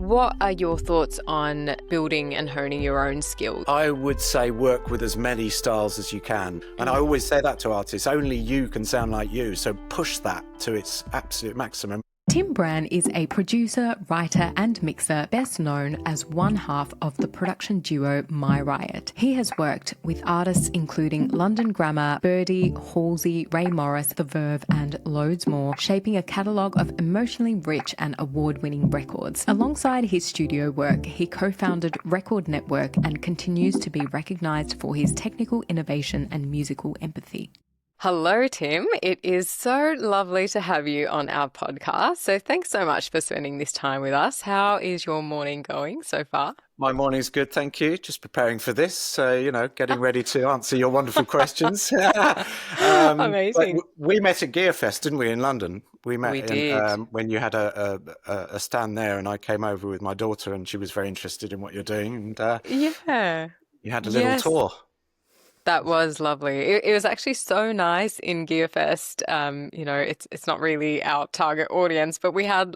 what are your thoughts on building and honing your own skills? I would say work with as many styles as you can. And I always say that to artists, only you can sound like you. So push that to its absolute maximum. Tim Bran is a producer, writer and mixer, best known as one half of the production duo My Riot. He has worked with artists including London Grammar, Birdy, Halsey, Ray Morris, The Verve and loads more, shaping a catalogue of emotionally rich and award-winning records. Alongside his studio work, he co-founded Record Network and continues to be recognised for his technical innovation and musical empathy. Hello, Tim. It is so lovely to have you on our podcast. So thanks so much for spending this time with us. How is your morning going so far? My morning's good, thank you. Just preparing for this. So, getting ready to answer your wonderful questions. Amazing. We met at Gearfest, didn't we, in London? We did. When you had a stand there, and I came over with my daughter and she was very interested in what you're doing. And yeah. You had a little tour. That was lovely. It was actually so nice in Gearfest. It's not really our target audience, but we had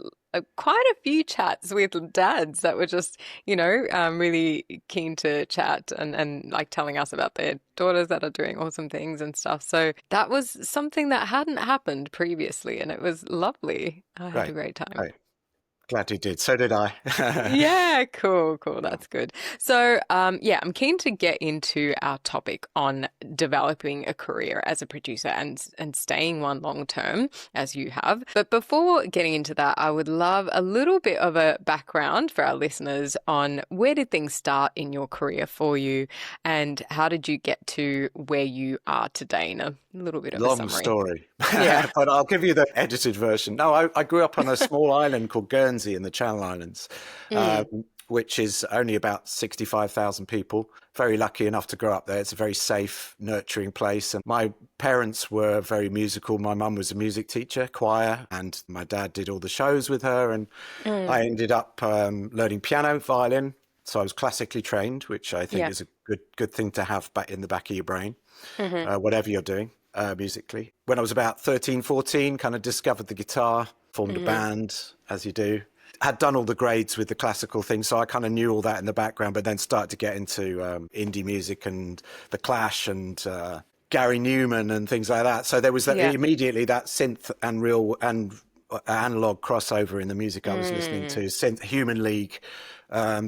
quite a few chats with dads that were just, really keen to chat and like telling us about their daughters that are doing awesome things and stuff. So that was something that hadn't happened previously, and it was lovely. I had a great time. Right. Glad you did. So did I. Yeah, cool. That's good. So, I'm keen to get into our topic on developing a career as a producer and staying one long term, as you have. But before getting into that, I would love a little bit of a background for our listeners on where did things start in your career for you, and how did you get to where you are today in a little bit of a summary. Long story. Yeah. But I'll give you the edited version. No, I grew up on a small island called Guernsey in the Channel Islands, which is only about 65,000 people. Very lucky enough to grow up there. It's a very safe, nurturing place. And my parents were very musical. My mum was a music teacher, choir, and my dad did all the shows with her. And I ended up learning piano, violin. So I was classically trained, which I think is a good thing to have back in the back of your brain, whatever you're doing. Musically. When I was about 13, 14, kind of discovered the guitar, formed a band, as you do. Had done all the grades with the classical thing, so I kind of knew all that in the background, but then started to get into indie music and The Clash and Gary Newman and things like that. So there was immediately that synth and real and analog crossover in the music I was listening to. Synth, Human League,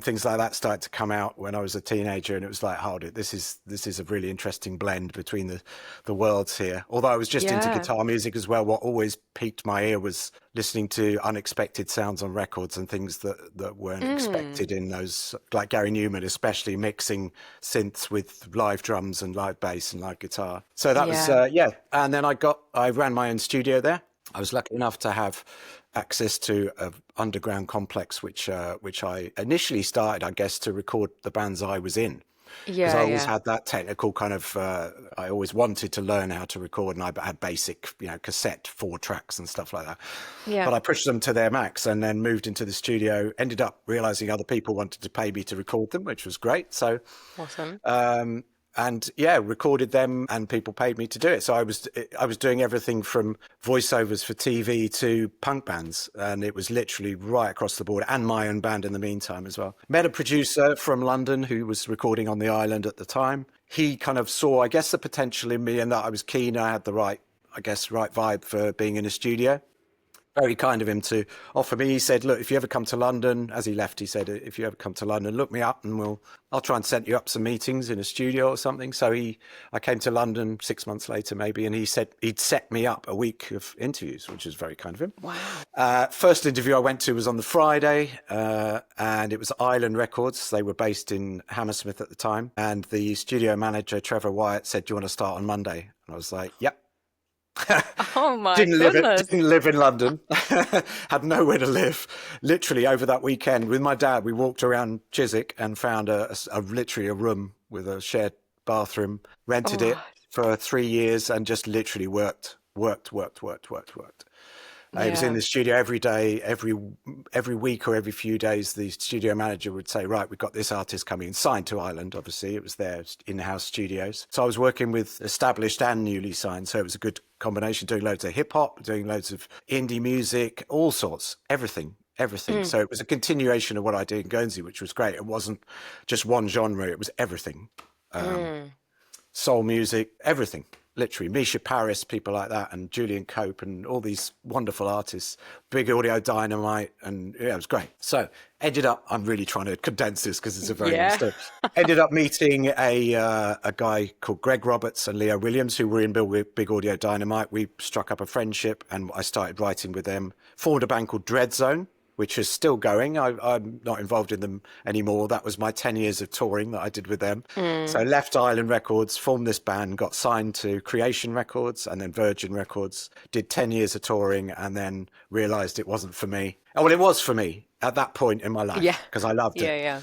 things like that started to come out when I was a teenager, and it was like, this is a really interesting blend between the worlds here. Although I was just into guitar music as well, what always piqued my ear was listening to unexpected sounds on records and things that weren't expected in those, like Gary Newman, especially mixing synths with live drums and live bass and live guitar. So that was, and then I ran my own studio there. I was lucky enough to have access to an underground complex, which I initially started, I guess, to record the bands I was in. Because I always had that technical kind of, I always wanted to learn how to record, and I had basic, cassette 4 tracks and stuff like that. Yeah. But I pushed them to their max and then moved into the studio, ended up realizing other people wanted to pay me to record them, which was great. So awesome. And recorded them, and people paid me to do it. So I was doing everything from voiceovers for TV to punk bands, and it was literally right across the board, and my own band in the meantime as well. Met a producer from London who was recording on the island at the time. He kind of saw, I guess, the potential in me, and that I was keen. I had the right vibe for being in a studio. Very kind of him to offer me. He said, look, if you ever come to London, as he left, he said, if you ever come to London, look me up and I'll try and set you up some meetings in a studio or something. So I came to London 6 months later maybe, and he said he'd set me up a week of interviews, which was very kind of him. Wow. First interview I went to was on the Friday, and it was Island Records. They were based in Hammersmith at the time. And the studio manager, Trevor Wyatt, said, do you want to start on Monday? And I was like, yep. Oh my goodness. Didn't live in London. Had nowhere to live. Literally over that weekend with my dad, we walked around Chiswick and found literally a room with a shared bathroom, rented it for 3 years, and just literally worked. It was in the studio every day, every week or every few days. The studio manager would say, right, we've got this artist coming in, signed to Island, obviously. It was their in-house studios. So I was working with established and newly signed. So it was a good combination, doing loads of hip hop, doing loads of indie music, all sorts, everything. everything. So it was a continuation of what I did in Guernsey, which was great. It wasn't just one genre, it was everything. Soul music, everything, literally. Misha Paris, people like that, and Julian Cope, and all these wonderful artists, Big Audio Dynamite, and yeah, it was great. So ended up, I'm really trying to condense this because it's a very long story. Ended up meeting a guy called Greg Roberts and Leo Williams, who were in Big Audio Dynamite. We struck up a friendship and I started writing with them. Formed a band called Dread Zone, which is still going. I'm not involved in them anymore. That was my 10 years of touring that I did with them. So left Island Records, formed this band, got signed to Creation Records and then Virgin Records, did 10 years of touring and then realised it wasn't for me. Oh, well, it was for me at that point in my life because I loved it.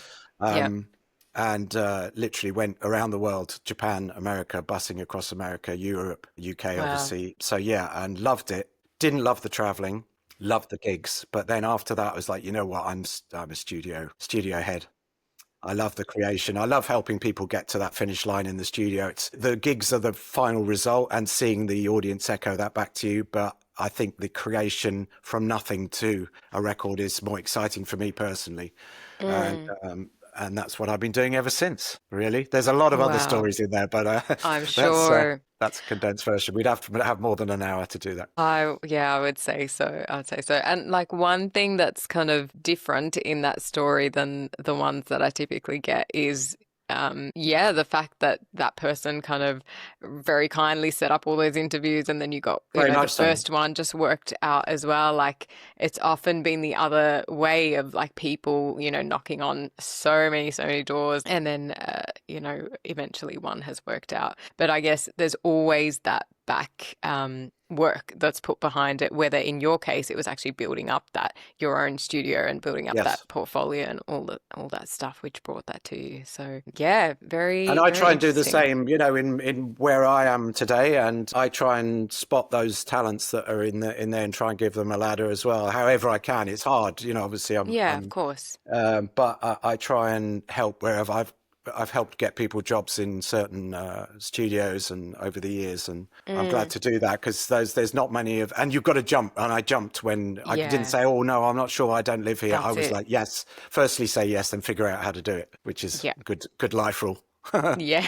And literally went around the world, Japan, America, bussing across America, Europe, UK, obviously. So yeah, and loved it. Didn't love the travelling. Loved the gigs, but then after that I was like, you know what, I'm a studio head. I love the creation. I love helping people get to that finish line in the studio. It's the gigs are the final result and seeing the audience echo that back to you, but I think the creation from nothing to a record is more exciting for me personally. And that's what I've been doing ever since, really. There's a lot of other stories in there, but I'm sure that's a condensed version. We'd have to have more than an hour to do that. I would say so. I would say so. And like one thing that's kind of different in that story than the ones that I typically get is the fact that that person kind of very kindly set up all those interviews and then you got the first one just worked out as well. Like it's often been the other way of like people, knocking on so many doors and then, eventually one has worked out. But I guess there's always that back work that's put behind it, whether in your case it was actually building up your own studio and building up that portfolio and all that stuff which brought that to you. So yeah, and I try and do the same in where I am today, and I try and spot those talents that are in there and try and give them a ladder as well however I can. It's hard, obviously of course, but I try and help wherever I've helped get people jobs in certain studios and over the years, and I'm glad to do that because there's not many and you've got to jump, and I jumped when I didn't say, oh no, I'm not sure, I don't live here. I was like, yes, firstly say yes, then figure out how to do it, which is good life rule. Yeah,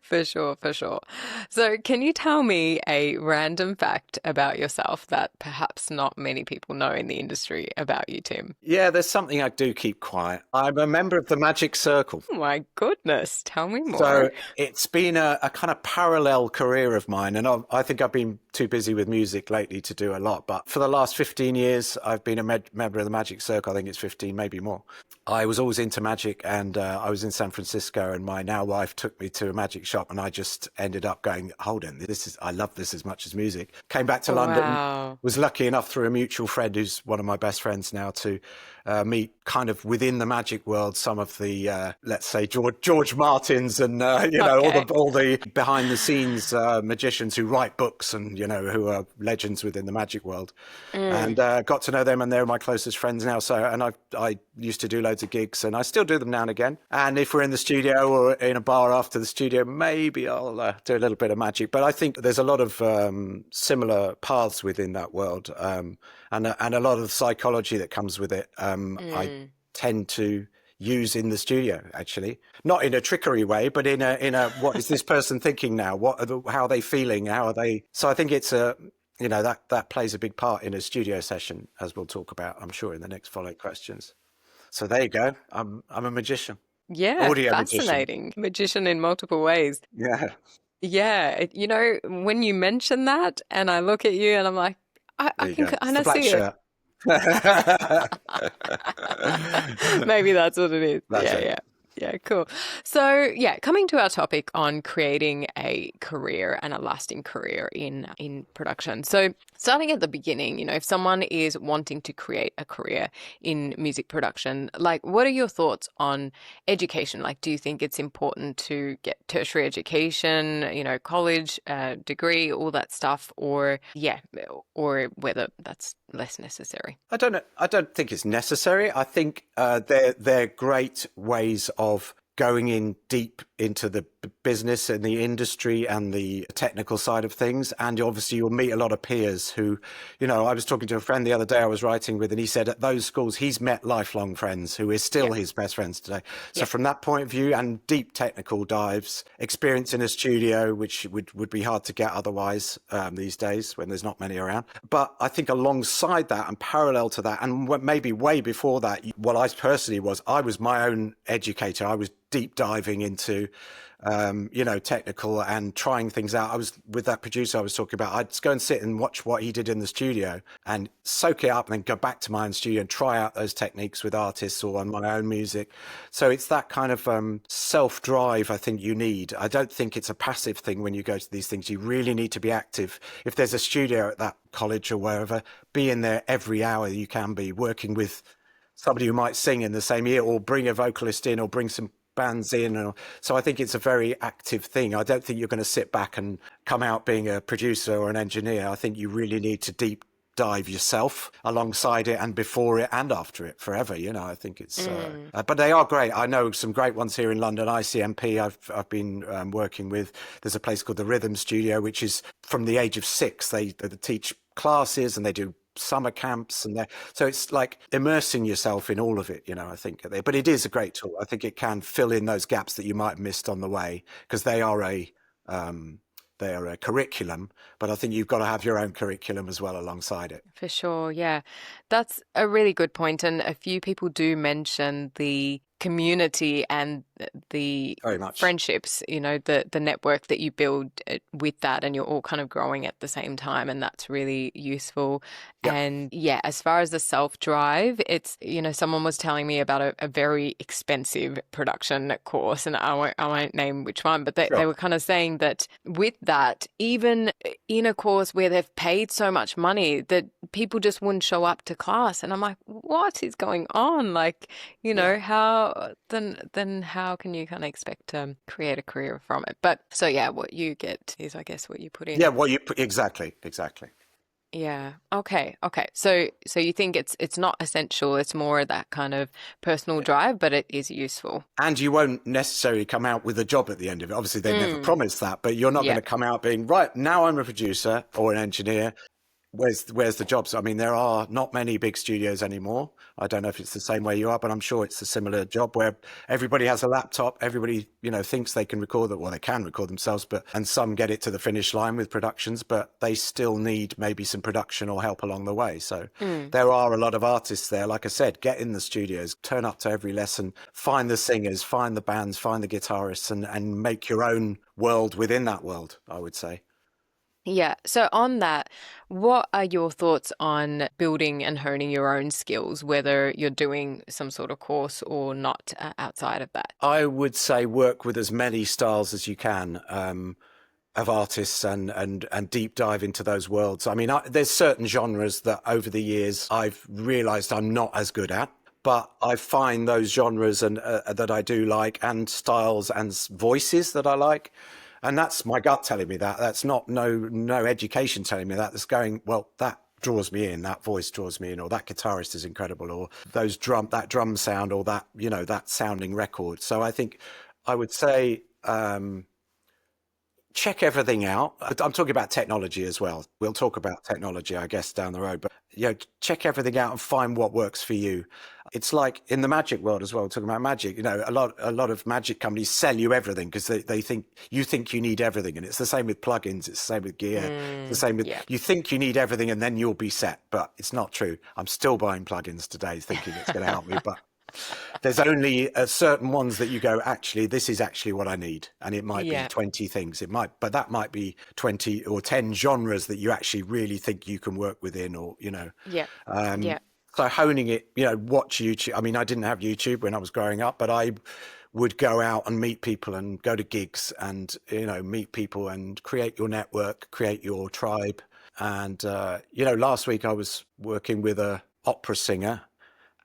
for sure. So can you tell me a random fact about yourself that perhaps not many people know in the industry about you, Tim? Yeah, there's something I do keep quiet. I'm a member of the Magic Circle. Oh my goodness, tell me more. So it's been a kind of parallel career of mine, and I think I've been too busy with music lately to do a lot, but for the last 15 years I've been a member of the Magic Circle. I think it's 15, maybe more. I was always into magic, and I was in San Francisco, and my now wife took me to a magic shop, and I just ended up going, hold on, I love this as much as music. Came back to London, was lucky enough through a mutual friend who's one of my best friends now to meet kind of within the magic world some of the, let's say, George Martins and, all the behind the scenes magicians who write books and, who are legends within the magic world. And got to know them, and they're my closest friends now. So, and I used to do loads of gigs, and I still do them now and again. And if we're in the studio or in a bar after the studio, maybe I'll do a little bit of magic. But I think there's a lot of similar paths within that world, and a lot of psychology that comes with it. I tend to use in the studio, actually, not in a trickery way, but in a what is this person thinking now? How are they feeling? How are they? So I think it's that plays a big part in a studio session, as we'll talk about, I'm sure, in the next following questions. So there you go. I'm a magician. Yeah, Audio fascinating. Magician in multiple ways. Yeah. Yeah, when you mention that, and I look at you, and I'm like, I can kind of see it. Maybe that's what it is. Yeah, cool. So coming to our topic on creating a career and a lasting career in production. So starting at the beginning, if someone is wanting to create a career in music production, like what are your thoughts on education? Like, do you think it's important to get tertiary education, college, degree, all that stuff, or whether that's less necessary? I don't know. I don't think it's necessary. I think they're great ways of going in deep into the business and the industry and the technical side of things. And obviously you'll meet a lot of peers who, I was talking to a friend the other day I was writing with, and he said at those schools he's met lifelong friends who is still his best friends today. So from that point of view, and deep technical dives, experience in a studio, which would be hard to get otherwise these days when there's not many around. But I think alongside that and parallel to that, and maybe way before that, what I personally I was my own educator. I was deep diving into technical and trying things out. I was with that producer I was talking about. I'd just go and sit and watch what he did in the studio and soak it up, and then go back to my own studio and try out those techniques with artists or on my own music. So it's that kind of self-drive I think you need. I don't think it's a passive thing when you go to these things. You really need to be active. If there's a studio at that college or wherever, be in there every hour you can be, working with somebody who might sing in the same year, or bring a vocalist in, or bring some bands in. So I think it's a very active thing. I don't think you're going to sit back and come out being a producer or an engineer. I think you really need to deep dive yourself alongside it and before it and after it forever. I think it's but they are great. I know some great ones here in London. ICMP I've been working with. There's a place called the Rhythm Studio, which is from the age of 6. They teach classes and they do summer camps, and so it's like immersing yourself in all of it, I think. But it is a great tool. I think it can fill in those gaps that you might have missed on the way, because they are a curriculum, but I think you've got to have your own curriculum as well alongside it. For sure, yeah. That's a really good point, and a few people do mention the community and the friendships, the network that you build with that, and you're all kind of growing at the same time, and that's really useful. Yep. And yeah, as far as the self-drive, it's, someone was telling me about a very expensive production course, and I won't name which one, but they were kind of saying that with that, even in a course where they've paid so much money, that people just wouldn't show up to class. And I'm like, what is going on? Like, how can you kind of expect to create a career from it? But so yeah, what you get is, I guess, what you put in. Yeah, what you put, exactly. Yeah. Okay. So you think it's not essential. It's more that kind of personal drive, but it is useful. And you won't necessarily come out with a job at the end of it. Obviously, they never promise that, but you're not going to come out being, right, now I'm a producer or an engineer. Where's the jobs? I mean, there are not many big studios anymore. I don't know if it's the same way you are, but I'm sure it's a similar job where everybody has a laptop. Everybody, thinks they can record it. Well, they can record themselves, and some get it to the finish line with productions, but they still need maybe some production or help along the way. So there are a lot of artists there. Like I said, get in the studios, turn up to every lesson, find the singers, find the bands, find the guitarists, and make your own world within that world, I would say. Yeah. So on that, what are your thoughts on building and honing your own skills, whether you're doing some sort of course or not outside of that? I would say work with as many styles as you can of artists and deep dive into those worlds. I mean, there's certain genres that over the years I've realized I'm not as good at. But I find those genres and that I do like, and styles and voices that I like. And that's my gut telling me that. That's not no education telling me that. That's going, well, that draws me in, that voice draws me in, or that guitarist is incredible, or that drum sound, or that, that sounding record. So I think I would say check everything out. I'm talking about technology as well. We'll talk about technology, I guess, down the road. But check everything out and find what works for you. It's like in the magic world as well, talking about magic, a lot of magic companies sell you everything because they think you need everything. And it's the same with plugins. It's the same with gear. It's the same with, you think you need everything and then you'll be set, but it's not true. I'm still buying plugins today thinking it's going to help me, but there's only certain ones that you go, actually, this is actually what I need. And it might be 20 things. But that might be 20 or 10 genres that you actually really think you can work within, or, So honing it, watch YouTube. I mean, I didn't have YouTube when I was growing up, but I would go out and meet people and go to gigs and, meet people and create your network, create your tribe. And, last week I was working with a opera singer,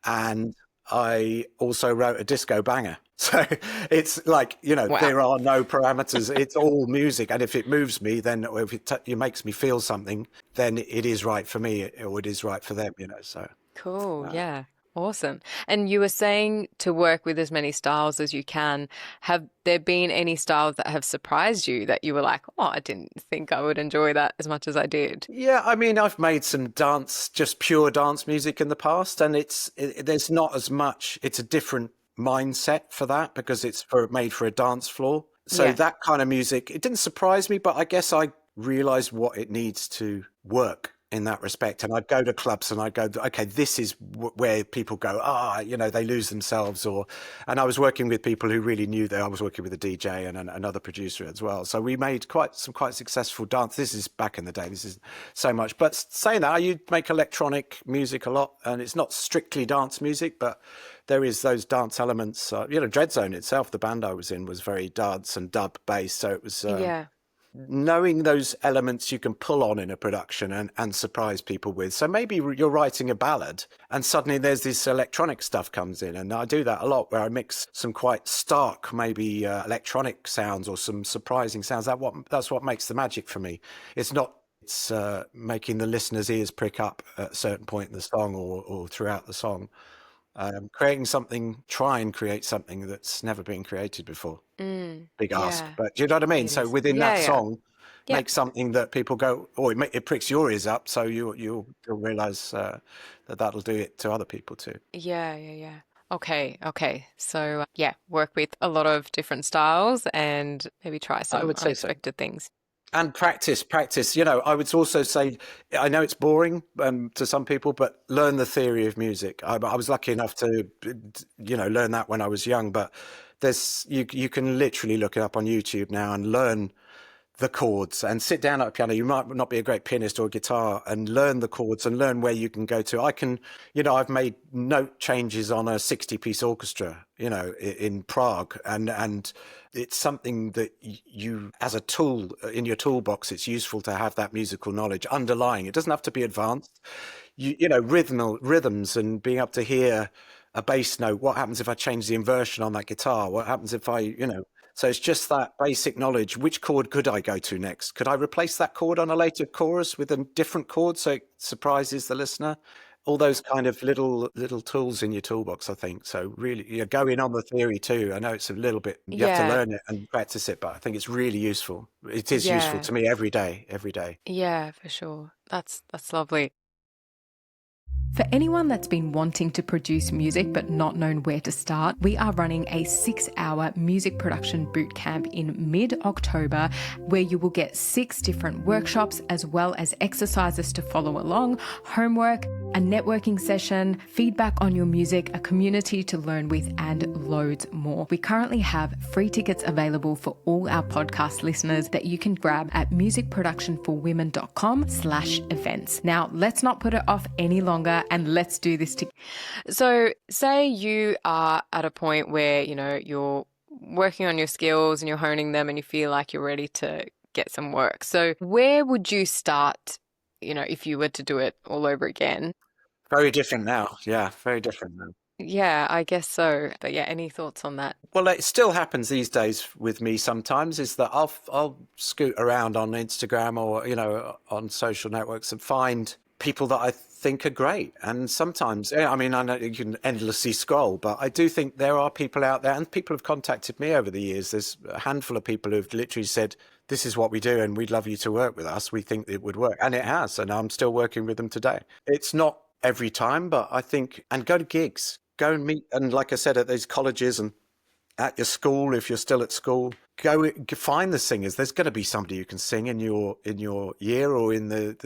and I also wrote a disco banger. So it's like, wow. There are no parameters. It's all music. And if it moves me, then if it makes me feel something, then it is right for me, or it is right for them, so. Cool. Yeah. Awesome. And you were saying to work with as many styles as you can. Have there been any styles that have surprised you that you were like, oh, I didn't think I would enjoy that as much as I did? Yeah, I mean, I've made some dance, just pure dance music in the past, and there's not as much. It's a different mindset for that because made for a dance floor. So Yeah. that kind of music, it didn't surprise me, but I guess I realized what it needs to work in that respect. And I'd go to clubs and I'd go, okay, this is where people go, they lose themselves. And I was working with people who really knew that I was working with a DJ and another producer as well. So we made quite successful dance. This is back in the day. This is so much. But saying that, I make electronic music a lot, and it's not strictly dance music, but there is those dance elements. Dreadzone itself, the band I was in, was very dance and dub based. So it was Yeah. knowing those elements you can pull on in a production and surprise people with. So maybe you're writing a ballad and suddenly there's this electronic stuff comes in. And I do that a lot where I mix some quite stark, maybe electronic sounds or some surprising sounds. That's what makes the magic for me. It's making the listener's ears prick up at a certain point in the song or throughout the song. Try and create something that's never been created before. Big ask, Yeah. but do you know what I mean? It So is. within Yeah, that yeah. song, Yeah. make something that people go, oh, it pricks your ears up. So you'll realize that'll do it to other people too. Yeah, yeah, yeah. Okay, okay. So, yeah, work with a lot of different styles and maybe try I some would say so. unexpected things. And practice. I would also say, I know it's boring to some people, but learn the theory of music. I was lucky enough to, learn that when I was young. But you can literally look it up on YouTube now and learn the chords and sit down at a piano. You might not be a great pianist or guitar, and learn the chords and learn where you can go to. I've made note changes on a 60-piece orchestra, in Prague, and it's something that you, as a tool in your toolbox, it's useful to have that musical knowledge underlying. It doesn't have to be advanced. Rhythms and being able to hear a bass note. What happens if I change the inversion on that guitar? What happens if so it's just that basic knowledge. Which chord could I go to next? Could I replace that chord on a later chorus with a different chord so it surprises the listener? All those kind of little tools in your toolbox, I think. So really, you're going on the theory too. I know it's a little bit, you have to Yeah, learn it and practice it, but I think it's really useful. It is useful yeah, to me every day, every day. yeah, for sure. That's lovely. For anyone that's been wanting to produce music but not known where to start, we are running a 6-hour music production bootcamp in mid-October where you will get 6 different workshops as well as exercises to follow along, homework, a networking session, feedback on your music, a community to learn with, and loads more. We currently have free tickets available for all our podcast listeners that you can grab at musicproductionforwomen.com/events. Now, let's not put it off any longer and let's do this together. So, say you are at a point where, you're working on your skills and you're honing them and you feel like you're ready to get some work. So, where would you start, if you were to do it all over again? Very different now. Yeah, very different now. Yeah, I guess so. But yeah, any thoughts on that? Well, it still happens these days with me sometimes, is that I'll scoot around on Instagram or, on social networks and find people that I think are great. And sometimes, I know you can endlessly scroll, but I do think there are people out there, and people have contacted me over the years. There's a handful of people who've literally said, this is what we do and we'd love you to work with us. We think it would work. And it has. And I'm still working with them today. It's not every time, but I think, and go to gigs, go and meet. And like I said, at these colleges and at your school, if you're still at school, go find the singers. There's going to be somebody who can sing in your year or in in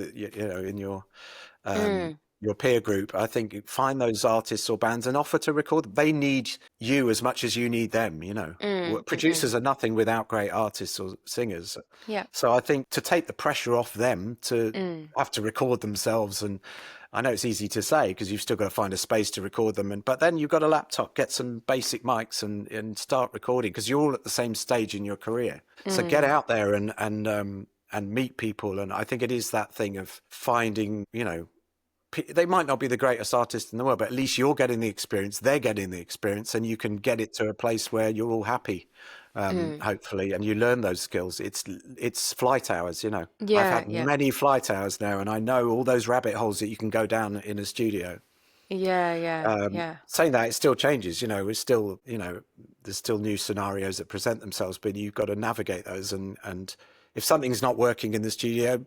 your peer group. I think find those artists or bands and offer to record. They need you as much as you need them. Producers are nothing without great artists or singers. Yeah. So I think to take the pressure off them to have to record themselves, and I know it's easy to say because you've still got to find a space to record them, but then you've got a laptop, get some basic mics and start recording because you're all at the same stage in your career. So get out there and meet people. And I think it is that thing of finding, they might not be the greatest artist in the world, but at least you're getting the experience, they're getting the experience, and you can get it to a place where you're all happy. Hopefully, and you learn those skills. It's flight hours, I've Yeah, had yeah. many flight hours now, and I know all those rabbit holes that you can go down in a studio. Yeah, yeah, yeah. Saying that, it still changes. It's still, there's still new scenarios that present themselves, but you've got to navigate those. And if something's not working in the studio,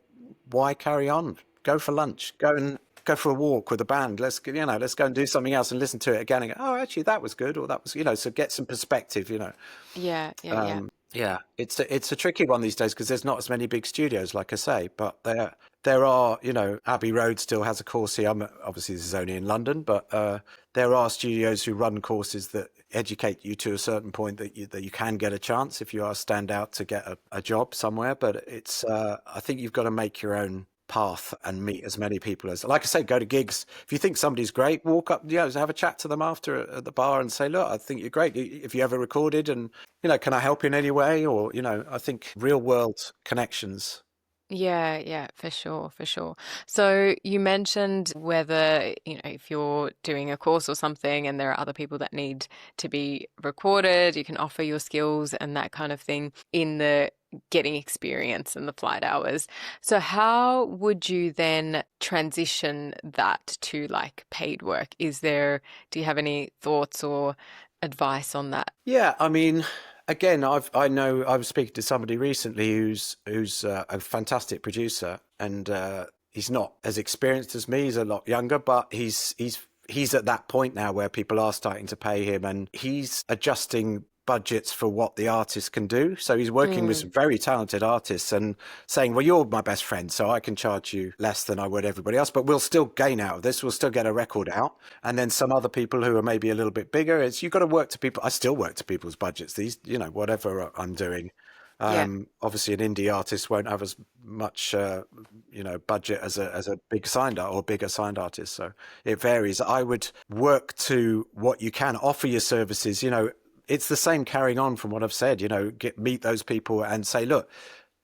why carry on? Go for lunch. Go for a walk with the band. Let's go and do something else and listen to it again and go, oh, actually, that was good, or that was, so get some perspective. Yeah, yeah, yeah. Yeah, it's a tricky one these days because there's not as many big studios, like I say, but there are, Abbey Road still has a course here. Obviously, this is only in London, but there are studios who run courses that educate you to a certain point that you can get a chance if you are stand out to get a job somewhere. But it's I think you've got to make your own path and meet as many people as, like I say, go to gigs. If you think somebody's great, walk up, have a chat to them after at the bar and say, look, I think you're great. If you ever recorded, and can I help you in any way? Or I think real world connections. Yeah, yeah, for sure, for sure. So you mentioned whether, if you're doing a course or something and there are other people that need to be recorded, you can offer your skills and that kind of thing in the getting experience and the flight hours. So how would you then transition that to like paid work? Do you have any thoughts or advice on that? Yeah, I mean, again, I know I was speaking to somebody recently who's a fantastic producer, and he's not as experienced as me. He's a lot younger, but he's at that point now where people are starting to pay him, and he's adjusting budgets for what the artist can do. So he's working with some very talented artists and saying, well, you're my best friend, so I can charge you less than I would everybody else, but we'll still gain out of this. We'll still get a record out. And then some other people who are maybe a little bit bigger, you've got to work to people. I still work to people's budgets. Whatever I'm doing. Yeah. Obviously, an indie artist won't have as much, budget as a big signed art or bigger signed artist. So it varies. I would work to what you can, offer your services. It's the same carrying on from what I've said. Meet those people and say, look,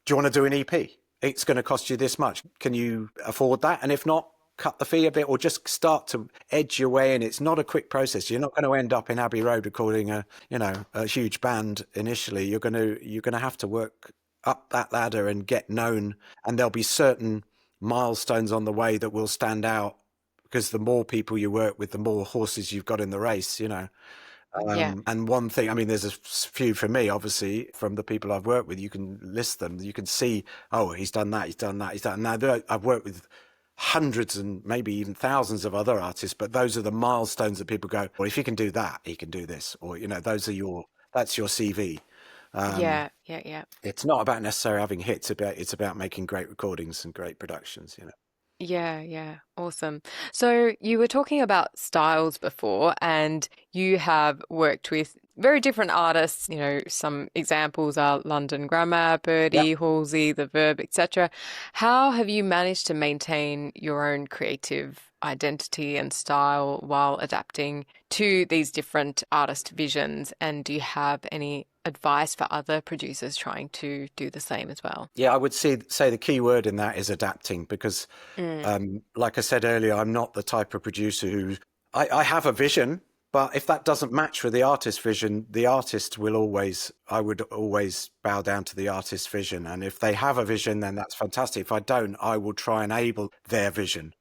do you want to do an EP? It's going to cost you this much. Can you afford that? And if not, cut the fee a bit, or just start to edge your way in. It's not a quick process. You're not going to end up in Abbey Road recording a huge band initially. You're going to have to work up that ladder and get known, and there'll be certain milestones on the way that will stand out, because the more people you work with, the more horses you've got in the race. Yeah. And one thing, I mean, there's a few for me, obviously, from the people I've worked with. You can list them. You can see, oh, he's done that, he's done that, he's done. Now, I've worked with hundreds and maybe even thousands of other artists, but those are the milestones that people go, well, if he can do that, he can do this, or that's your CV. Yeah, yeah, yeah. It's not about necessarily having hits. It's about making great recordings and great productions. Yeah, yeah. Awesome. So you were talking about styles before, and you have worked with very different artists. Some examples are London Grammar, Birdy, Yep. Halsey, The Verb, etc. How have you managed to maintain your own creative identity and style while adapting to these different artist visions? And do you have any advice for other producers trying to do the same as well? Yeah, I would say the key word in that is adapting, because, like I said earlier, I'm not the type of producer who I have a vision, but if that doesn't match with the artist's vision, I would always bow down to the artist's vision. And if they have a vision, then that's fantastic. If I don't, I will try and enable their vision.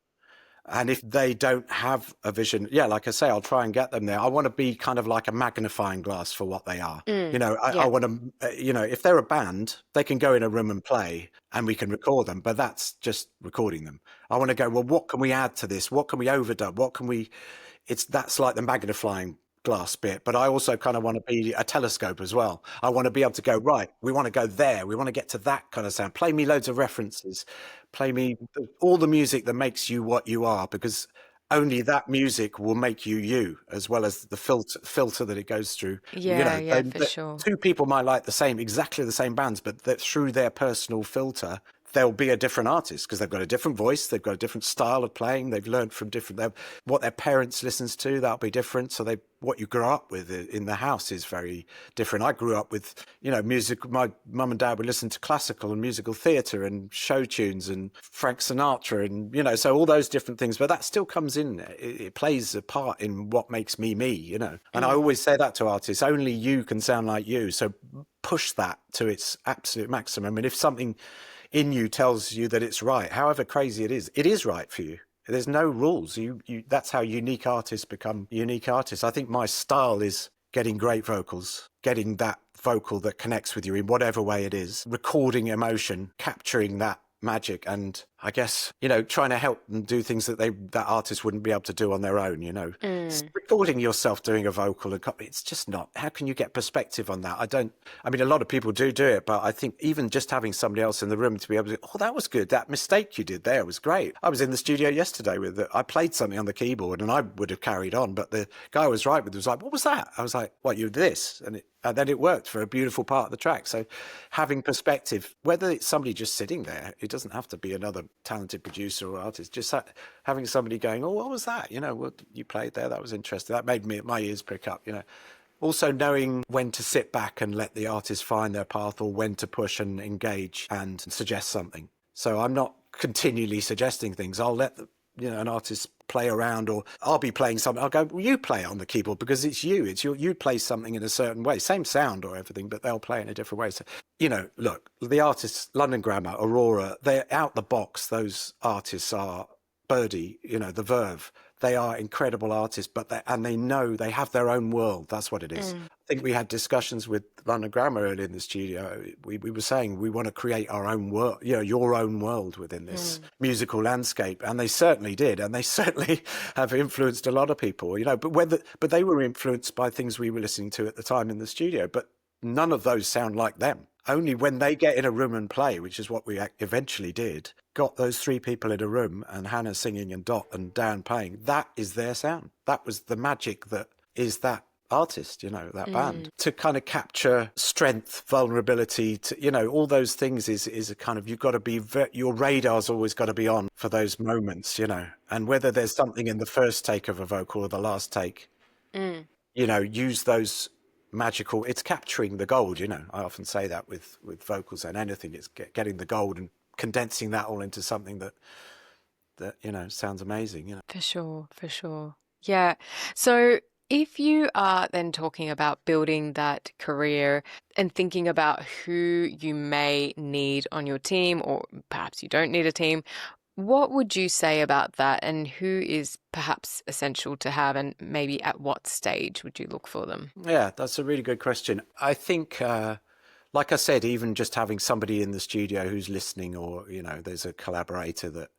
And if they don't have a vision, yeah, like I say, I'll try and get them there. I want to be kind of like a magnifying glass for what they are. I Yeah. want to, if they're a band, they can go in a room and play and we can record them, but that's just recording them. I want to go, well, what can we add to this? What can we overdub? That's like the magnifying glass bit, but I also kind of want to be a telescope as well. I want to be able to go, right, we want to go there. We want to get to that kind of sound. Play me loads of references. Play me all the music that makes you what you are, because only that music will make you you, as well as the filter that it goes through. Yeah, yeah, for sure. Two people might like exactly the same bands, but that through their personal filter, they'll be a different artist because they've got a different voice, they've got a different style of playing, they've learned from what their parents listens to, that'll be different. So what you grow up with in the house is very different. I grew up with, music. My mum and dad would listen to classical and musical theatre and show tunes and Frank Sinatra and, so all those different things, but that still comes in. It plays a part in what makes me, and I always say that to artists, only you can sound like you. So push that to its absolute maximum. And if something in you tells you that it's right, however crazy it is right for you. There's no rules. That's how unique artists become unique artists. I think my style is getting great vocals, getting that vocal that connects with you in whatever way it is, recording emotion, capturing that magic, and I guess, trying to help them do things that that artists wouldn't be able to do on their own. Recording yourself doing a vocal, and it's just not. How can you get perspective on that? I mean, a lot of people do it, but I think even just having somebody else in the room to be able to, oh, that was good. That mistake you did there was great. I was in the studio yesterday I played something on the keyboard and I would have carried on, but the guy I was right with was like, what was that? I was like, what, you did this? And then it worked for a beautiful part of the track. So having perspective, whether it's somebody just sitting there, it doesn't have to be another talented producer or artist, just having somebody going, oh, what was that? What you played there, that was interesting. That made my ears prick up. Also knowing when to sit back and let the artist find their path, or when to push and engage and suggest something. So I'm not continually suggesting things. I'll let an artist play around, or I'll be playing something. I'll go, well, you play it on the keyboard because it's you. You play something in a certain way, same sound or everything, but they'll play in a different way. So, look, the artists, London Grammar, Aurora, they're out the box. Those artists are Birdy, the Verve. They are incredible artists, but they know they have their own world. That's what it is. I think we had discussions with London Grammar earlier in the studio. We were saying we want to create our own world, your own world within this musical landscape, and they certainly did, and they certainly have influenced a lot of people. But they were influenced by things we were listening to at the time in the studio. But none of those sound like them. Only when they get in a room and play, which is what we eventually did, got those three people in a room and Hannah singing and Dot and Dan playing, that is their sound. That was the magic that is that artist, that band. To kind of capture strength, vulnerability, all those things is a kind of, you've got to be, your radar's always got to be on for those moments, and whether there's something in the first take of a vocal or the last take, use those magical, it's capturing the gold. I often say that with vocals and anything, it's getting the gold and condensing that all into something that sounds amazing. For sure. Yeah. So if you are then talking about building that career and thinking about who you may need on your team, or perhaps you don't need a team, what would you say about that, and who is perhaps essential to have, and maybe at what stage would you look for them? Yeah, that's a really good question. I think, like I said, even just having somebody in the studio who's listening, or, there's a collaborator that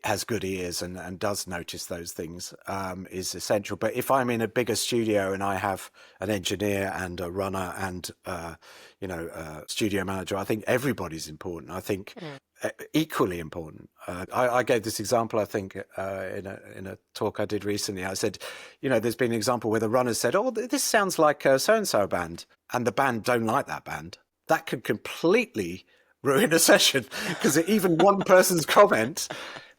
has good ears and does notice those things, is essential. But if I'm in a bigger studio and I have an engineer and a runner and, a studio manager, I think everybody's important. I think equally important. I gave this example, I think, in a talk I did recently. I said, there's been an example where the runner said, oh, this sounds like a so-and-so band, and the band don't like that band. That could completely ruin a session, because even one person's comment,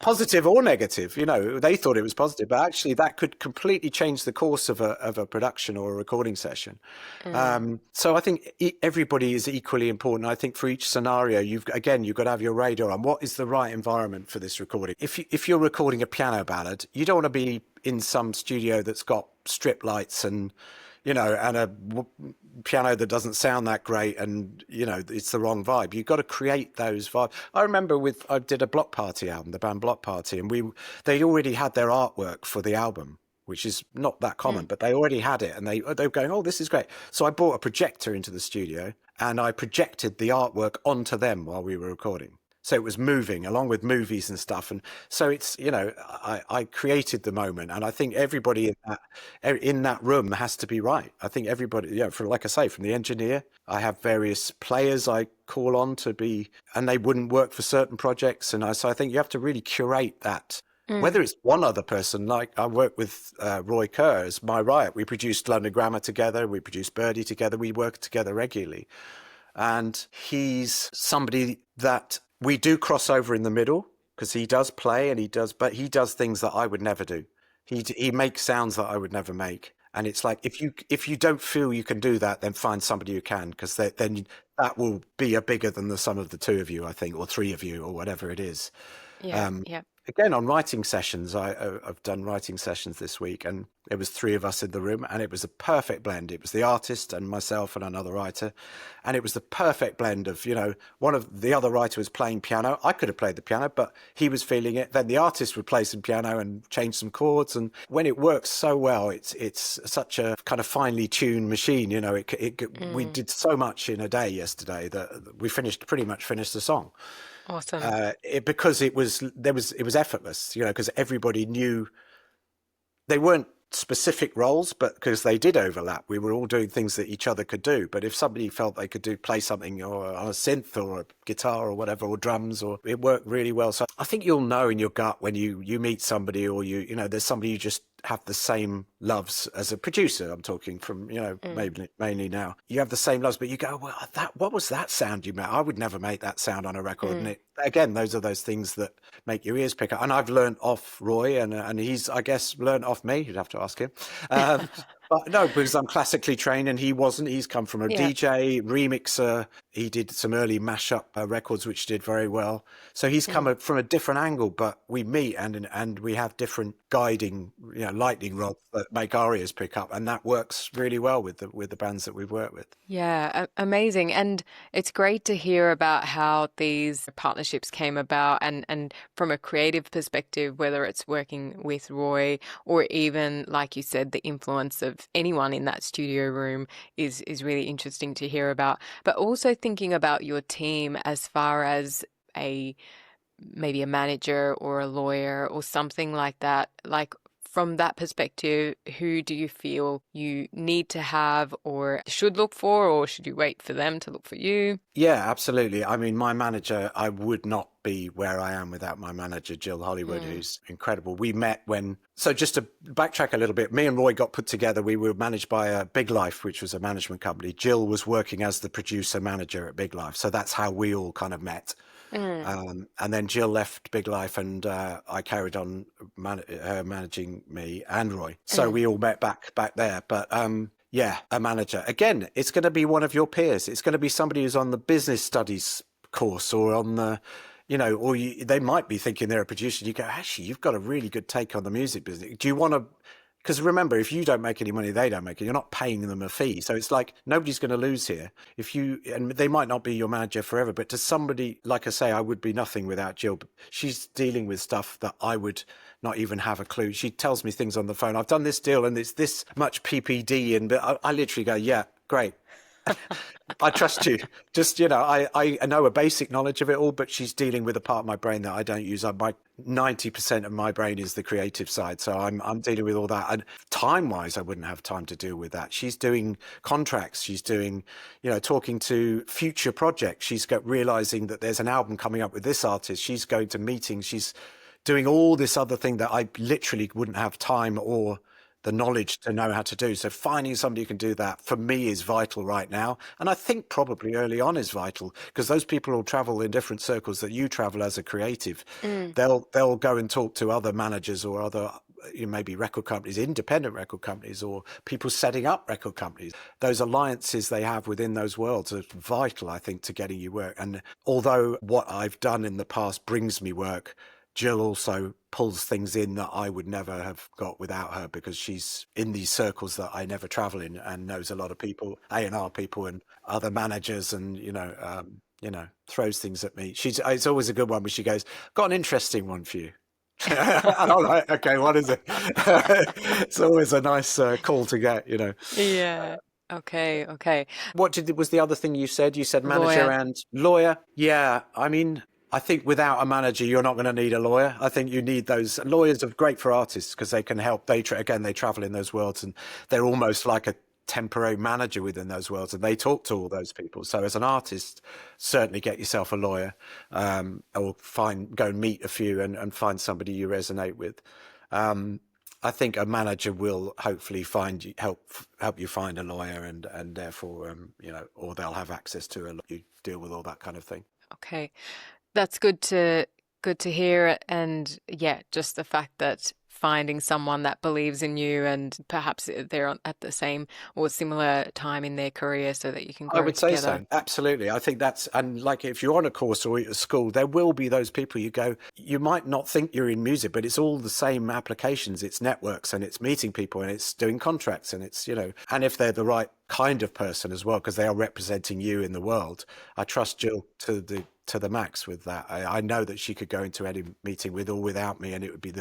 positive or negative, they thought it was positive, but actually that could completely change the course of a production or a recording session. So I think everybody is equally important. I think for each scenario, you've got to have your radar on what is the right environment for this recording. If you're recording a piano ballad, you don't want to be in some studio that's got strip lights and and a piano that doesn't sound that great, and it's the wrong vibe. You've got to create those vibes. I remember I did a Block Party album, the band Block Party, and they already had their artwork for the album, which is not that common, but they already had it, and they were going, oh, this is great. So I brought a projector into the studio and I projected the artwork onto them while we were recording. So it was moving along with movies and stuff. And so it's, I created the moment, and I think everybody in that room has to be right. I think everybody, like I say, from the engineer, I have various players I call on to be, and they wouldn't work for certain projects. And so I think you have to really curate that. Whether it's one other person, like I work with Roy Kerr as My Riot. We produced London Grammar together. We produced Birdy together. We work together regularly. And he's somebody that we do cross over in the middle, because he does play but he does things that I would never do. He makes sounds that I would never make. And it's like, if you don't feel you can do that, then find somebody who can, because then that will be bigger than the sum of the two of you, I think, or three of you, or whatever it is. Yeah. again, on writing sessions, I've done writing sessions this week, and there was three of us in the room, and it was a perfect blend. It was the artist and myself and another writer, and it was the perfect blend of, one of the other writer was playing piano. I could have played the piano, but he was feeling it. Then the artist would play some piano and change some chords, and when it works so well, it's such a kind of finely tuned machine. We did so much in a day yesterday that we pretty much finished the song. Awesome. Because it was effortless, because everybody knew they weren't specific roles, but because they did overlap, we were all doing things that each other could do. But if somebody felt they could play something or on a synth or a guitar or whatever, or drums, or it worked really well. So I think you'll know in your gut when you meet somebody, or there's somebody you just have the same loves as a producer. I'm talking from, maybe mainly now. You have the same loves, but you go, well, what was that sound you made? I would never make that sound on a record. And again, those are those things that make your ears pick up. And I've learned off Roy, and he's, I guess, learned off me. You'd have to ask him. But no, because I'm classically trained and he wasn't. He's come from a DJ, remixer. He did some early mashup records, which did very well. So he's come from a different angle, but we meet and we have different guiding, lightning rods that make our ears pick up. And that works really well with the bands that we've worked with. Yeah, amazing. And it's great to hear about how these partnerships came about and from a creative perspective, whether it's working with Roy or even, like you said, the influence of anyone in that studio room is really interesting to hear about. But also thinking about your team as far as maybe a manager or a lawyer or something like that, like from that perspective, who do you feel you need to have or should look for, or should you wait for them to look for you? Yeah, absolutely. I mean, my manager, I would not be where I am without my manager, Jill Hollywood, who's incredible. We met so just to backtrack a little bit, me and Roy got put together. We were managed by Big Life, which was a management company. Jill was working as the producer manager at Big Life. So that's how we all kind of met. And then Jill left Big Life, and I carried on her managing me and Roy. So we all met back there. But yeah, a manager. Again, it's going to be one of your peers. It's going to be somebody who's on the business studies course or on the, they might be thinking they're a producer. You go, actually, you've got a really good take on the music business. Do you want to? Because remember, if you don't make any money, they don't make it. You're not paying them a fee. So it's like nobody's going to lose here. And they might not be your manager forever, but to somebody, like I say, I would be nothing without Jill. She's dealing with stuff that I would not even have a clue. She tells me things on the phone. I've done this deal and it's this much PPD. And I literally go, yeah, great. I trust you. Just, I know a basic knowledge of it all, but she's dealing with a part of my brain that I don't use. 90% of my brain is the creative side. So I'm dealing with all that. And time-wise, I wouldn't have time to deal with that. She's doing contracts. She's doing, talking to future projects. She's realizing that there's an album coming up with this artist. She's going to meetings. She's doing all this other thing that I literally wouldn't have time or the knowledge to know how to do. So finding somebody who can do that for me is vital right now. And I think probably early on is vital, because those people will travel in different circles that you travel as a creative. They'll go and talk to other managers or other maybe record companies, independent record companies, or people setting up record companies. Those alliances they have within those worlds are vital, I think, to getting you work. And although what I've done in the past brings me work, Jill also pulls things in that I would never have got without her, because she's in these circles that I never travel in and knows a lot of people, A&R people and other managers, and, throws things at me. It's always a good one when she goes, got an interesting one for you. And I'm like, okay, what is it? It's always a nice call to get, Yeah. Okay. What was the other thing you said? You said manager Lawyer. and lawyer. Yeah, I mean, I think without a manager, you're not going to need a lawyer. I think you need those lawyers are great for artists because they can help. They travel in those worlds, and they're almost like a temporary manager within those worlds, and they talk to all those people. So as an artist, certainly get yourself a lawyer, or go and meet a few and find somebody you resonate with. I think a manager will hopefully help you find a lawyer, and therefore, or they'll have access to you deal with all that kind of thing. Okay. That's good to hear. And yeah, just the fact that finding someone that believes in you and perhaps they're at the same or similar time in their career so that you can I grow would say together. so. Absolutely. I think that's, and like if you're on a course or at a school, there will be those people you go, you might not think you're in music, but it's all the same applications. It's networks and it's meeting people and it's doing contracts and it's, and if they're the right kind of person as well, because they are representing you in the world. I trust Jill to the max with that. I know that she could go into any meeting with or without me and it would be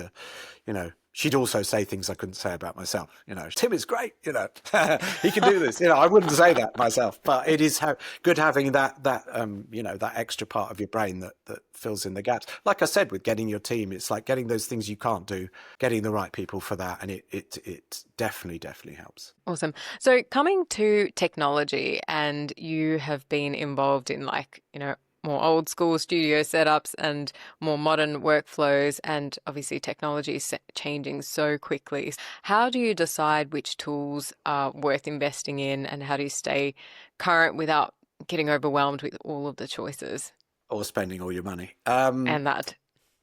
she'd also say things I couldn't say about myself. Tim is great, he can do this. I wouldn't say that myself, but it is good having that extra part of your brain that fills in the gaps. Like I said, with getting your team, it's like getting those things you can't do, getting the right people for that. And it definitely helps. Awesome. So coming to technology, and you have been involved in more old school studio setups and more modern workflows, and obviously technology is changing so quickly. How do you decide which tools are worth investing in, and how do you stay current without getting overwhelmed with all of the choices? Or spending all your money. And that.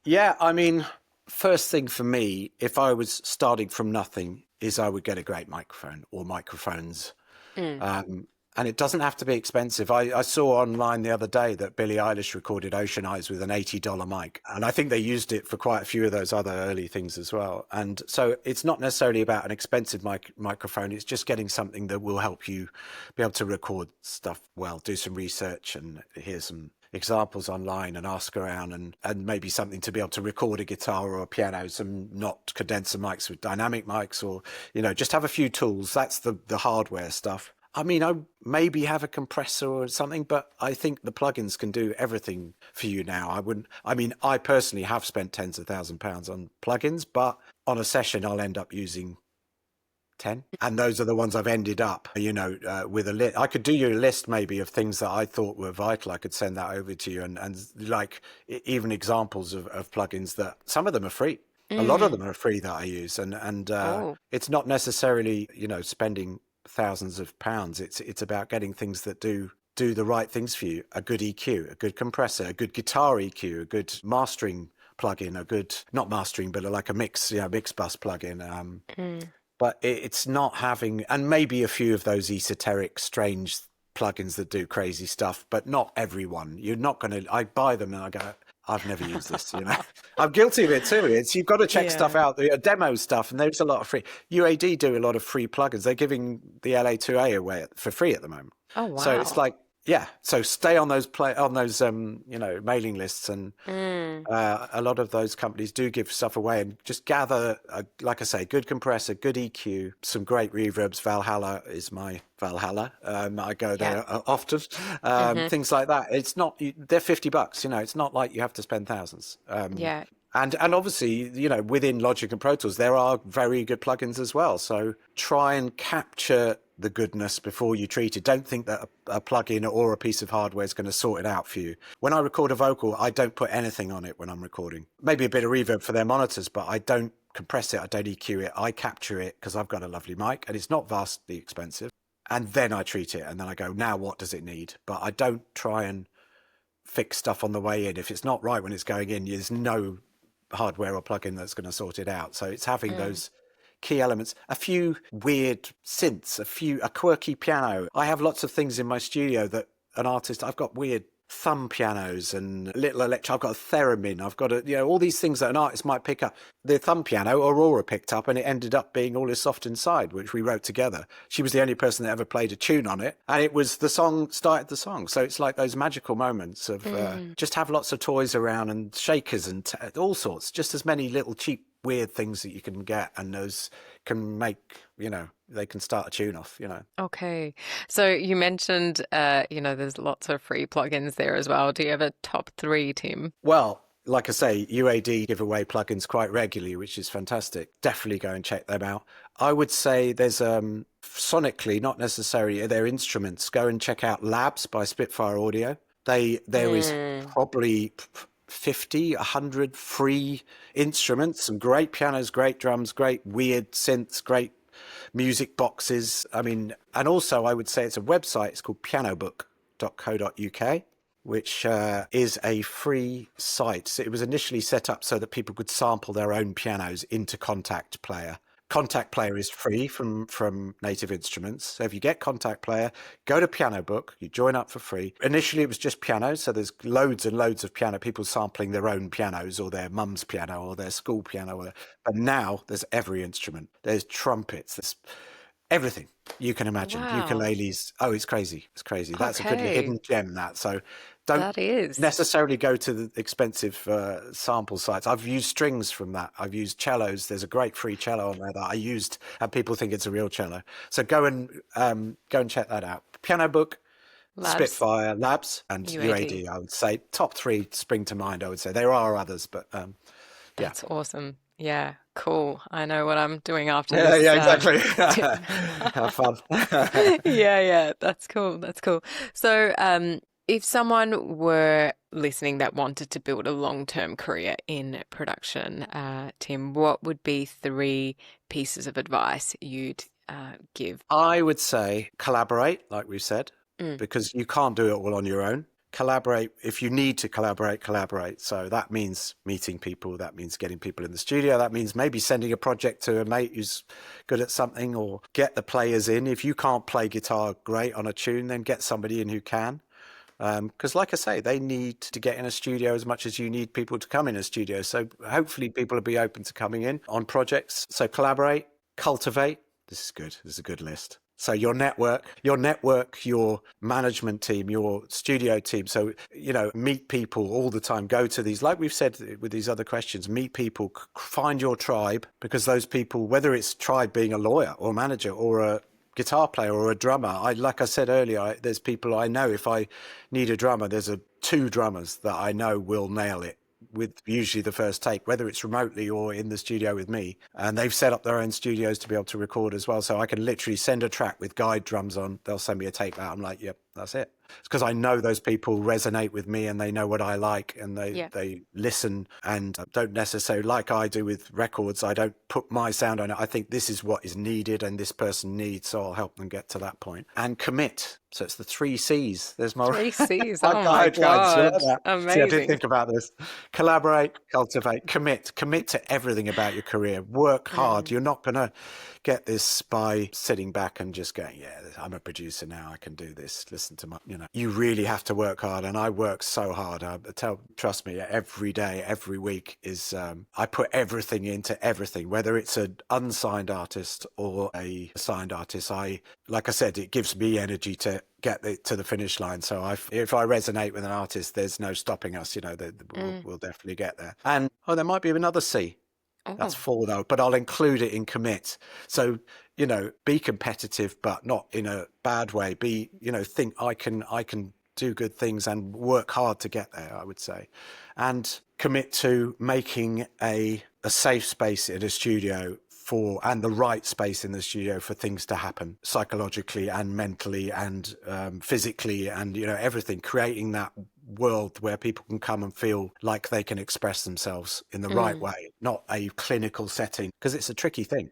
Yeah, I mean, first thing for me, if I was starting from nothing, is I would get a great microphone or microphones. And it doesn't have to be expensive. I saw online the other day that Billie Eilish recorded Ocean Eyes with an $80 mic. And I think they used it for quite a few of those other early things as well. And so it's not necessarily about an expensive microphone. It's just getting something that will help you be able to record stuff well, do some research and hear some examples online and ask around and maybe something to be able to record a guitar or a piano, some not condenser mics with dynamic mics or, just have a few tools. That's the hardware stuff. I mean, I maybe have a compressor or something, but I think the plugins can do everything for you now. I personally have spent tens of £1,000s on plugins, but on a session, I'll end up using 10. And those are the ones I've ended up, with a list. I could do you a list maybe of things that I thought were vital. I could send that over to you and like even examples of plugins that some of them are free. A lot of them are free that I use. And it's not necessarily, spending thousands of pounds. It's about getting things that do the right things for you. A good EQ, a good compressor, a good guitar EQ, a good mastering plugin, a good, not mastering, but like a mix bus plugin. But it's not having, and maybe a few of those esoteric, strange plugins that do crazy stuff, but not everyone. You're not going to, I buy them and I go, I've never used this, I'm guilty of it too. You've got to check stuff out, the demo stuff, and there's a lot of free. UAD do a lot of free plugins. They're giving the LA2A away for free at the moment. Oh, wow. So it's like, so stay on those mailing lists, and a lot of those companies do give stuff away, and just gather, like I say, good compressor, good EQ, some great reverbs. Valhalla is my Valhalla. I go there often. Things like that. It's not, they're $50. It's not like you have to spend thousands. And obviously, within Logic and Pro Tools, there are very good plugins as well. So try and capture the goodness before you treat it. Don't think that a plugin or a piece of hardware is going to sort it out for you. When I record a vocal, I don't put anything on it when I'm recording. Maybe a bit of reverb for their monitors, but I don't compress it. I don't EQ it. I capture it because I've got a lovely mic and it's not vastly expensive. And then I treat it and then I go, now what does it need? But I don't try and fix stuff on the way in. If it's not right when it's going in, there's no hardware or plugin that's going to sort it out. So it's having those key elements, a few weird synths, a quirky piano. I have lots of things in my studio that an artist, I've got weird thumb pianos and little electro. I've got a theremin. I've got all these things that an artist might pick up. The thumb piano, Aurora picked up, and it ended up being All Is Soft Inside, which we wrote together. She was the only person that ever played a tune on it, and it was the song started the song. So it's like those magical moments of just have lots of toys around and shakers and all sorts, just as many little cheap weird things that you can get, and those can make they can start a tune off. Okay, so you mentioned there's lots of free plugins there as well. Do you have a top 3, Tim? Well, like I say, UAD give away plugins quite regularly, which is fantastic. Definitely go and check them out. I would say there's sonically, not necessarily their instruments, go and check out Labs by Spitfire Audio. There is probably 50, 100 free instruments, some great pianos, great drums, great weird synths, great music boxes. I mean, and also I would say it's a website. It's called pianobook.co.uk, which is a free site. So it was initially set up so that people could sample their own pianos into Contact Player. Contact Player is free from Native Instruments. So if you get Contact Player, go to Piano Book, you join up for free. Initially, it was just pianos. So there's loads and loads of piano, people sampling their own pianos or their mum's piano or their school piano. But now there's every instrument. There's trumpets, there's everything you can imagine. Wow. Ukuleles. Oh, it's crazy. It's crazy. That's a good Okay. hidden gem, that. So don't That is. necessarily go to the expensive sample sites. I've used strings from that. I've used cellos. There's a great free cello on there that I used, and people think it's a real cello. So go and check that out. Piano Book, Labs. Spitfire, Labs, and UAD. UAD. I would say top three spring to mind. I would say there are others, but yeah. That's awesome. Yeah, cool. I know what I'm doing after Yeah, this. yeah, exactly. Tip. Have fun. Yeah. That's cool. That's cool. So, if someone were listening that wanted to build a long-term career in production, Tim, what would be 3 pieces of advice you'd give? I would say collaborate, like we've said, because you can't do it all on your own. Collaborate. If you need to collaborate. So that means meeting people. That means getting people in the studio. That means maybe sending a project to a mate who's good at something, or get the players in. If you can't play guitar great on a tune, then get somebody in who can. Because like I say, they need to get in a studio as much as you need people to come in a studio. So hopefully people will be open to coming in on projects. So collaborate, cultivate. This is good. This is a good list. So your network, your management team, your studio team. So, meet people all the time. Go to these, like we've said with these other questions, meet people, find your tribe, because those people, whether it's tribe being a lawyer or manager or a guitar player or a drummer. Like I said earlier, there's people I know, if I need a drummer, there's 2 drummers that I know will nail it with usually the first take, whether it's remotely or in the studio with me. And they've set up their own studios to be able to record as well. So I can literally send a track with guide drums on. They'll send me a tape out. I'm like, yep, that's it. It's because I know those people resonate with me and they know what I like, and they listen, and don't necessarily, like I do with records, I don't put my sound on it. I think this is what is needed and this person needs, so I'll help them get to that point. And commit. So it's the 3 C's. There's my 3 C's. my Oh my guidelines. God. See, I Amazing. did think about this. Collaborate, cultivate, commit to everything about your career. Work hard. You're not going to get this by sitting back and just going, yeah, I'm a producer now, I can do this. Listen to my, you really have to work hard. And I work so hard. Trust me, every day, every week is, I put everything into everything, whether it's an unsigned artist or a signed artist. Like I said, it gives me energy to get to the finish line. So if I resonate with an artist, there's no stopping us, we'll definitely get there. And, there might be another C. That's 4 though, but I'll include it in commit. So, be competitive, but not in a bad way. Think I can do good things and work hard to get there, I would say. And commit to making a safe space in a studio and the right space in the studio for things to happen psychologically and mentally and physically and, everything, creating that world where people can come and feel like they can express themselves in the right way, not a clinical setting, because it's a tricky thing.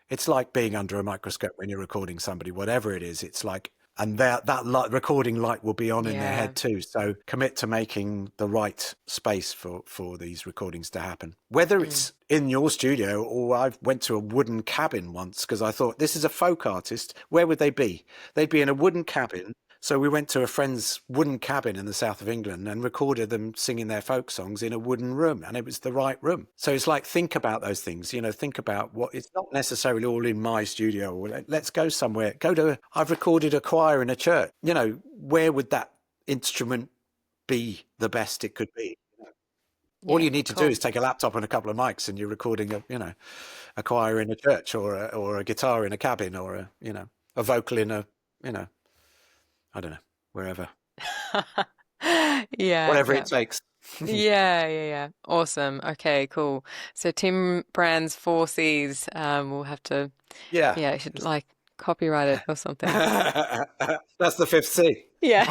It's like being under a microscope when you're recording somebody, whatever it is. It's like, and that recording light will be on in their head too. So commit to making the right space for these recordings to happen. Whether it's in your studio, or I went to a wooden cabin once because I thought, this is a folk artist. Where would they be? They'd be in a wooden cabin. So we went to a friend's wooden cabin in the south of England and recorded them singing their folk songs in a wooden room, and it was the right room. So it's like, think about those things, think about what, it's not necessarily all in my studio, or let's go somewhere. I've recorded a choir in a church. Where would that instrument be the best it could be? All you need to do is take a laptop and a couple of mics, and you're recording a choir in a church, or a guitar in a cabin, or a vocal in a, I don't know, wherever. Whatever it takes. Yeah. Awesome. Okay, cool. So Tim Bran's 4 C's, we'll have to, you should copyright it or something. That's the 5th C. Yeah,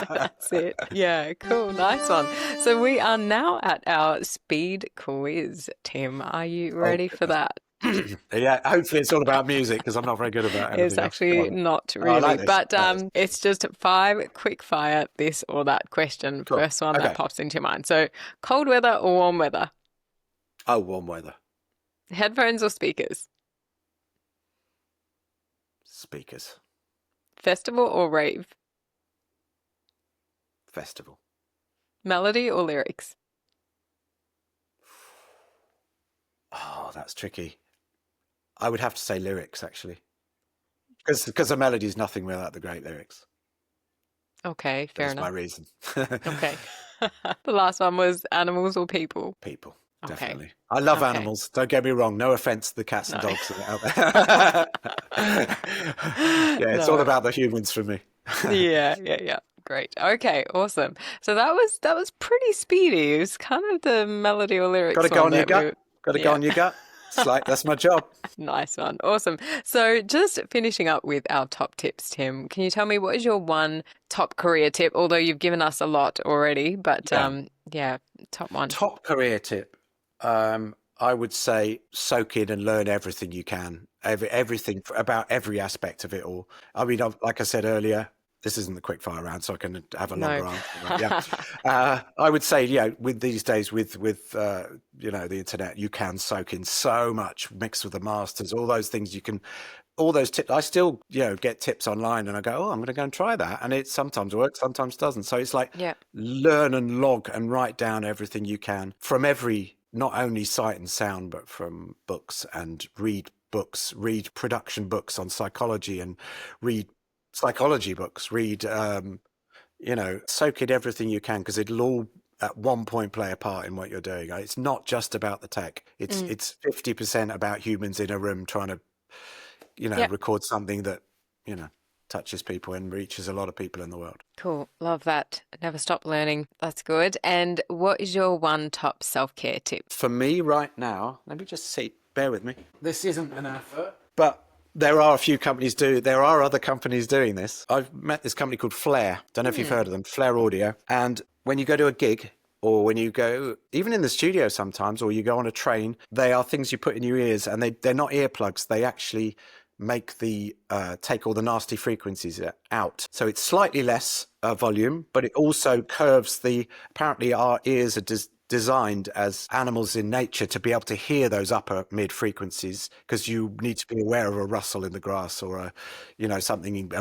that's it. Yeah, cool. Nice one. So we are now at our speed quiz. Tim, are you ready for that? Yeah, hopefully it's all about music because I'm not very good about It's anything else. Come actually on. not Oh, I really, like this. but it's just 5 quick fire this or that question. Cool. First one that Okay. pops into your mind. So, cold weather or warm weather? Oh, warm weather. Headphones or speakers? Speakers. Festival or rave? Festival. Melody or lyrics? Oh, that's tricky. I would have to say lyrics, actually. Because a melody is nothing without the great lyrics. Okay, fair That's my enough. reason. Okay. The last one was animals or people? People, Okay. definitely. I love Okay. animals. Don't get me wrong. No offense to the cats and No. dogs that are out there. Yeah, it's all No. about the humans for me. Yeah. Great. Okay, awesome. So that was pretty speedy. It was kind of the melody or lyrics Got to go one on your that we gut. Got to go yeah. on your gut. It's like, that's my job. Nice one. Awesome. So just finishing up with our top tips, Tim, can you tell me what is your one top career tip? Although you've given us a lot already, but Yeah. top one. Top career tip. I would say soak in and learn everything you can. Everything about every aspect of it all. I mean, like I said earlier, this isn't the quick fire round, so I can have a longer No. answer. But yeah, I would say, with these days, with the internet, you can soak in so much mixed with the masters, all those things you can, all those tips. I still, get tips online, and I go, oh, I'm going to go and try that, and it sometimes works, sometimes doesn't. So it's like Yeah. learn and log and write down everything you can from every, not only sight and sound, but from books, and read books, read production books on psychology, and read psychology books, read, soak in everything you can, because it'll all at one point play a part in what you're doing. It's not just about the tech. It's 50% about humans in a room trying to, Yeah. record something that, touches people and reaches a lot of people in the world. Cool. Love that. Never stop learning. That's good. And what is your one top self-care tip? For me right now, let me just see, bear with me. This isn't an advert, but there are other companies doing this. I've met this company called Flare. Don't know if you've heard of them, Flare Audio. And when you go to a gig, or when you go, even in the studio sometimes, or you go on a train, they are things you put in your ears, and they're not earplugs. They actually make take all the nasty frequencies out. So it's slightly less volume, but it also curves apparently our ears are designed as animals in nature to be able to hear those upper mid frequencies, because you need to be aware of a rustle in the grass, or a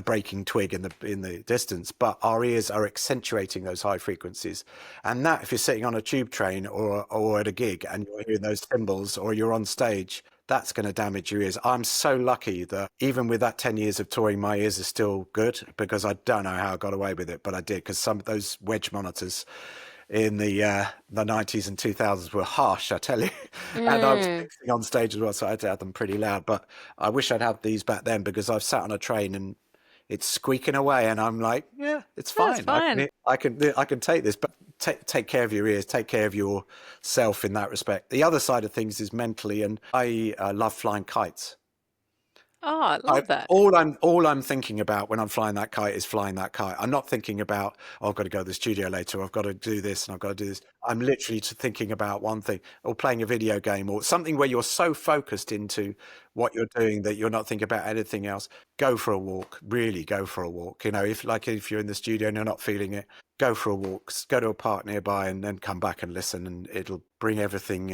breaking twig in the distance. But our ears are accentuating those high frequencies, and that, if you're sitting on a tube train or at a gig and you're hearing those cymbals, or you're on stage, that's going to damage your ears. I'm so lucky that even with that 10 years of touring, my ears are still good, because I don't know how I got away with it, but I did, because some of those wedge monitors in the 90s and 2000s were harsh, I tell you. And I was mixing on stage as well, so I had to have them pretty loud. But I wish I'd had these back then, because I've sat on a train and it's squeaking away, and I'm like, yeah, it's fine. That's fine. I can take this, but take care of your ears, take care of yourself in that respect. The other side of things is mentally, and I love flying kites. Oh, I love that. All I'm thinking about when I'm flying that kite is flying that kite. I'm not thinking about, oh, I've got to go to the studio later, or I've got to do this and I've got to do this. I'm literally thinking about one thing, or playing a video game, or something where you're so focused into what you're doing that you're not thinking about anything else. Go for a walk. Really go for a walk. If you're in the studio and you're not feeling it, go for a walk. Go to a park nearby, and then come back and listen, and it'll bring everything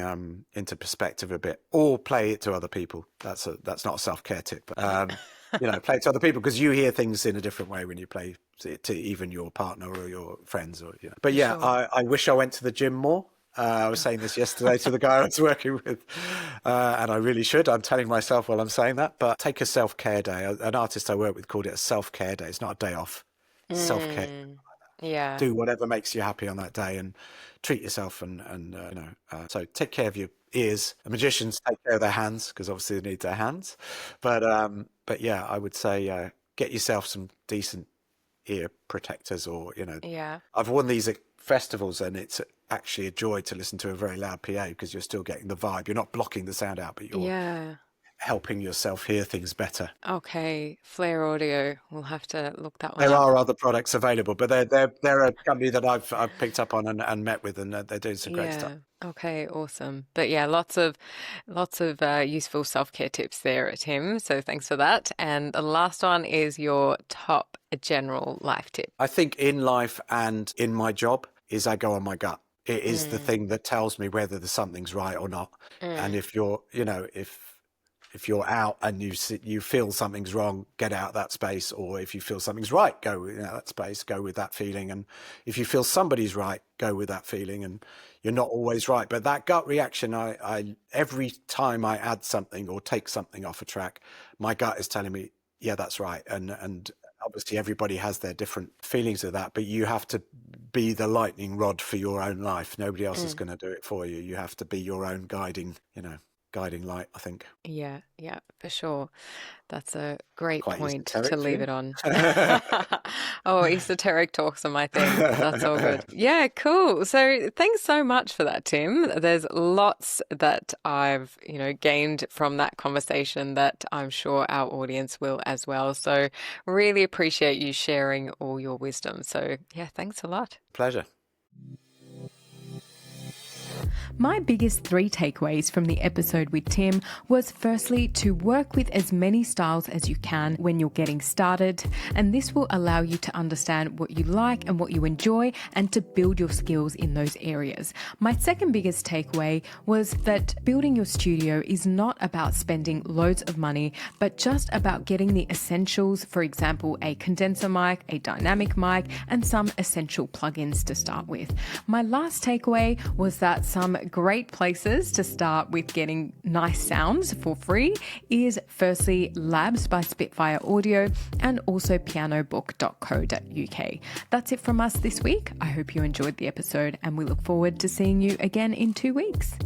into perspective a bit. Or play it to other people. That's not a self-care tip, but play it to other people, because you hear things in a different way when you play it to even your partner or your friends, or But yeah, Sure. I wish I went to the gym more. I was saying this yesterday to the guy I was working with, and I really should. I'm telling myself while I'm saying that. But take a self-care day. An artist I work with called it a self-care day. It's not a day off. Self-care. Yeah. Do whatever makes you happy on that day, and treat yourself, so take care of your ears. Magicians take care of their hands, because obviously they need their hands, but yeah, I would say get yourself some decent ear protectors, or Yeah. I've worn these at festivals, and it's actually a joy to listen to a very loud PA, because you're still getting the vibe. You're not blocking the sound out, but you're Yeah. helping yourself hear things better. Okay, Flare Audio. We'll have to look that one There up. are other products available, but they're a company that I've picked up on and met with, and they're doing some great stuff. Okay, awesome. But yeah, lots of useful self-care tips there, Tim. So thanks for that. And the last one is your top general life tip. I think in life and in my job is I go on my gut. It is the thing that tells me whether something's right or not. And if you're, if you're out and you feel something's wrong, get out of that space. Or if you feel something's right, go in that space, go with that feeling. And if you feel somebody's right, go with that feeling. And you're not always right, but that gut reaction, I every time I add something or take something off a track, my gut is telling me, yeah, that's right. And obviously everybody has their different feelings of that, but you have to be the lightning rod for your own life. Nobody else is going to do it for you. You have to be your own guiding light, I think. Yeah, for sure. That's a great Quite point to esoteric, leave yeah. it on. Oh, esoteric talks are my thing. That's all good. Yeah, cool. So thanks so much for that, Tim. There's lots that I've, gained from that conversation that I'm sure our audience will as well. So really appreciate you sharing all your wisdom. So yeah, thanks a lot. Pleasure. My biggest 3 takeaways from the episode with Tim was firstly to work with as many styles as you can when you're getting started, and this will allow you to understand what you like and what you enjoy and to build your skills in those areas. My second biggest takeaway was that building your studio is not about spending loads of money, but just about getting the essentials, for example, a condenser mic, a dynamic mic, and some essential plugins to start with. My last takeaway was that some great places to start with getting nice sounds for free is firstly Labs by Spitfire Audio and also pianobook.co.uk. That's it from us this week. I hope you enjoyed the episode and we look forward to seeing you again in 2 weeks.